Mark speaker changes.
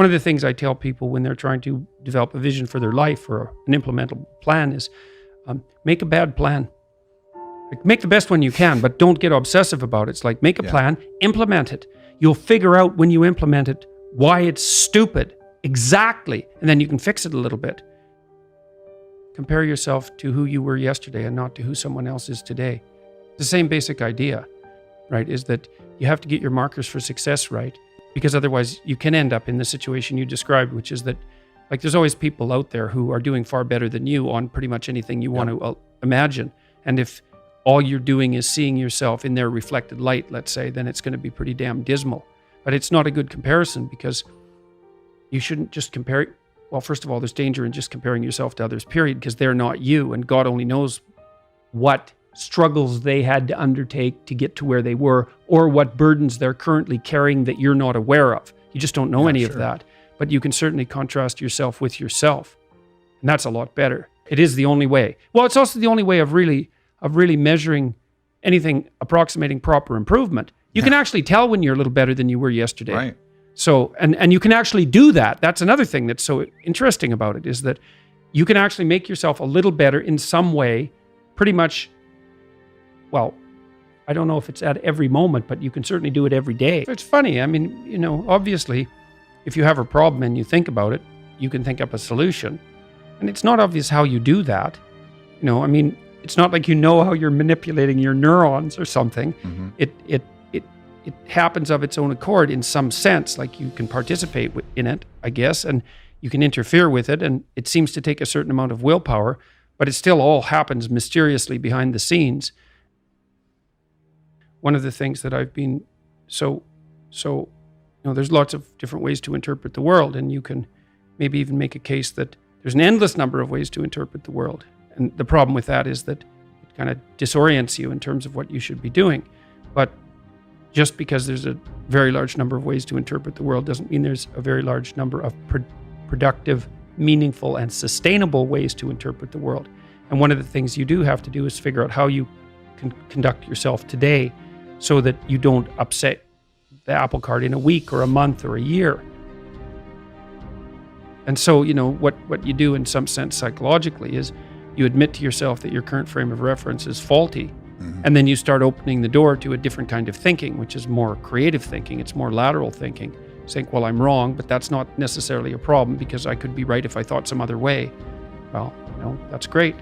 Speaker 1: One of the things I tell people when they're trying to develop a vision for their life or an implementable plan is make a bad plan. Like, make the best one you can, but don't get obsessive about it. It's like, make a plan, implement it. You'll figure out when you implement it why it's stupid. Exactly. And then you can fix it a little bit. Compare yourself to who you were yesterday and not to who someone else is today. The same basic idea, right, is that you have to get your markers for success right, because otherwise you can end up in the situation you described, which is that, like, there's always people out there who are doing far better than you on pretty much anything you want to imagine. And if all you're doing is seeing yourself in their reflected light, let's say, then it's going to be pretty damn dismal. But it's not a good comparison, because you shouldn't just compare. Well, first of all, there's danger in just comparing yourself to others, period, because they're not you, and God only knows what struggles they had to undertake to get to where they were, or what burdens they're currently carrying that you're not aware of. You just don't know any of that. But you can certainly contrast yourself with yourself, and that's a lot better. It is the only way. Well, it's also the only way of really measuring anything approximating proper improvement. You can actually tell when you're a little better than you were yesterday.
Speaker 2: Right.
Speaker 1: So, and you can actually do that. That's another thing that's so interesting about it, is that you can actually make yourself a little better in some way, pretty much. Well, I don't know if it's at every moment, but you can certainly do it every day. It's funny. I mean, you know, obviously, if you have a problem and you think about it, you can think up a solution. And it's not obvious how you do that. You know, I mean, it's not like you know how you're manipulating your neurons or something. Mm-hmm. It happens of its own accord in some sense, like you can participate in it, I guess, and you can interfere with it, and it seems to take a certain amount of willpower, but it still all happens mysteriously behind the scenes. One of the things that I've been so, you know, there's lots of different ways to interpret the world, and you can maybe even make a case that there's an endless number of ways to interpret the world. And the problem with that is that it kind of disorients you in terms of what you should be doing. But just because there's a very large number of ways to interpret the world doesn't mean there's a very large number of productive, meaningful, and sustainable ways to interpret the world. And one of the things you do have to do is figure out how you can conduct yourself today so that you don't upset the apple cart in a week or a month or a year. And so, you know, what you do in some sense psychologically is you admit to yourself that your current frame of reference is faulty. Mm-hmm. And then you start opening the door to a different kind of thinking, which is more creative thinking. It's more lateral thinking. Saying, well, I'm wrong, but that's not necessarily a problem, because I could be right if I thought some other way. Well, you know, that's great.